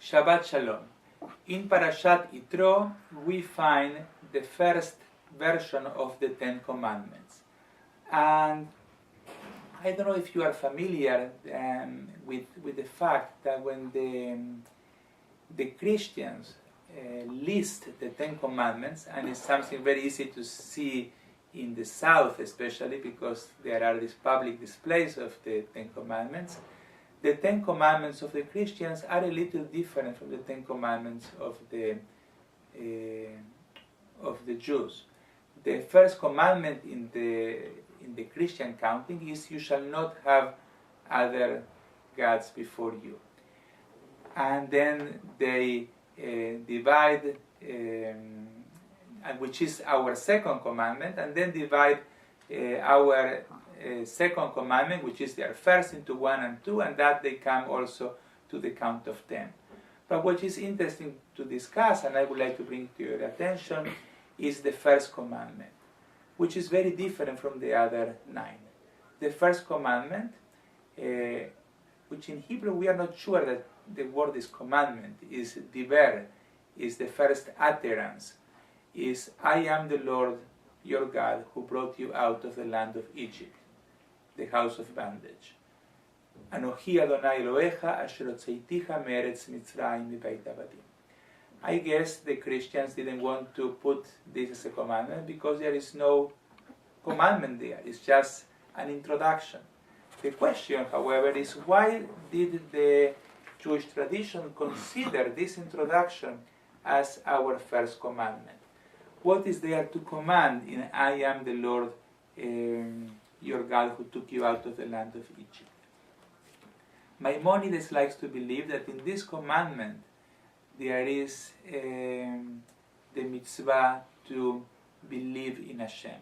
Shabbat Shalom. In Parashat Yitro, we find the first version of the Ten Commandments. And I don't know if you are familiar with the fact that when the Christians list the Ten Commandments, and it's something very easy to see in the South especially because there are these public displays of the Ten Commandments, the Ten Commandments of the Christians are a little different from the Ten Commandments of the Jews. The first commandment in the Christian counting is, "You shall not have other gods before you." And then they divide, which is our second commandment, and then divide our second commandment, which is their first, into 1 and 2, and that they come also to the count of 10. But what is interesting to discuss, and I would like to bring to your attention, is the first commandment, which is very different from the other 9. The first commandment, which in Hebrew we are not sure that the word is commandment, is diber, is the first utterance, is "I am the Lord your God who brought you out of the land of Egypt, the house of bondage. Anochi Adonai Elohecha asher hotzeiticha me'eretz Mitzrayim mibeit avadim." I guess the Christians didn't want to put this as a commandment because there is no commandment there. It's just an introduction. The question, however, is why did the Jewish tradition consider this introduction as our first commandment? What is there to command in "I am the Lord your God who took you out of the land of Egypt"? Maimonides likes to believe that in this commandment there is the mitzvah to believe in Hashem,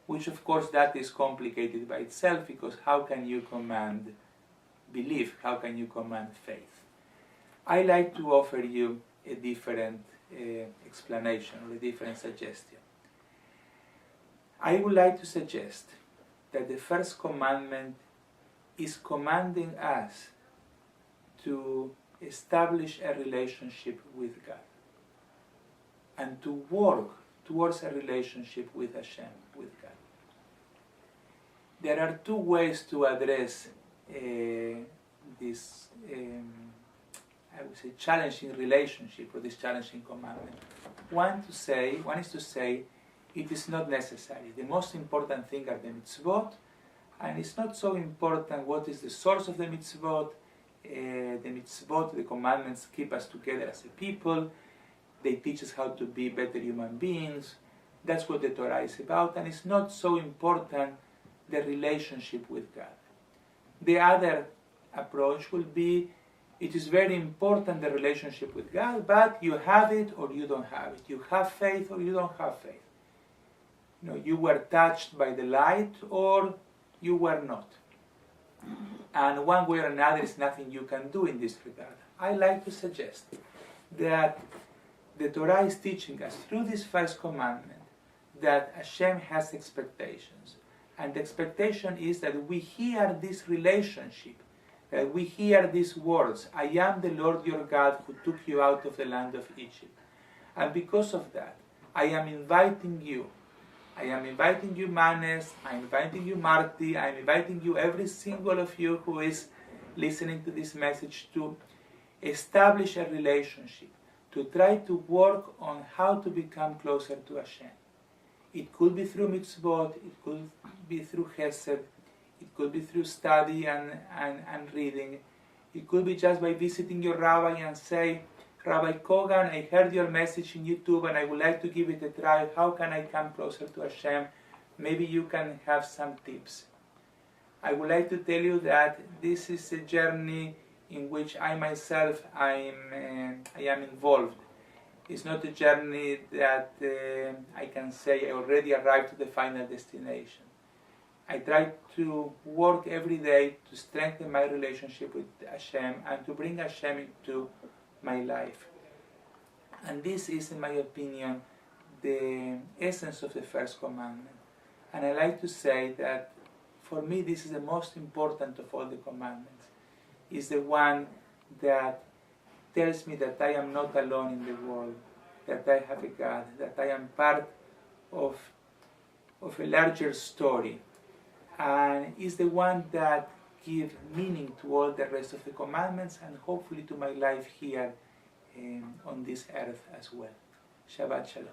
which of course that is complicated by itself, because how can you command belief? How can you command faith? I like to offer you a different explanation or a different suggestion. I would like to suggest that the first commandment is commanding us to establish a relationship with God and to work towards a relationship with Hashem, with God. There are two ways to address this I would say challenging relationship or this challenging commandment. One is to say it is not necessary. The most important thing are the mitzvot, and it's not so important what is the source of the mitzvot. The commandments keep us together as a people. They teach us how to be better human beings. That's what the Torah is about, and it's not so important the relationship with God. The other approach will be, it is very important the relationship with God, but you have it or you don't have it. You have faith or you don't have faith. You were touched by the light or you were not. And one way or another, is nothing you can do in this regard. I like to suggest that the Torah is teaching us through this first commandment that Hashem has expectations. And the expectation is that we hear this relationship, that we hear these words, "I am the Lord your God who took you out of the land of Egypt." And because of that, I am inviting you, Manes, I'm inviting you, Marty, I'm inviting you, every single of you who is listening to this message, to establish a relationship, to try to work on how to become closer to Hashem. It could be through mitzvot, it could be through chesed, it could be through study and reading. It could be just by visiting your rabbi and say, "Rabbi Kogan, I heard your message in YouTube and I would like to give it a try. How can I come closer to Hashem? Maybe you can have some tips." I would like to tell you that this is a journey in which I myself I am involved. It's not a journey that I can say I already arrived to the final destination. I try to work every day to strengthen my relationship with Hashem and to bring Hashem into my life. And this is, in my opinion, the essence of the first commandment. And I like to say that for me this is the most important of all the commandments. It's the one that tells me that I am not alone in the world, that I have a God, that I am part of a larger story, and is the one that gives meaning to all the rest of the commandments and hopefully to my life here on this earth as well. Shabbat Shalom.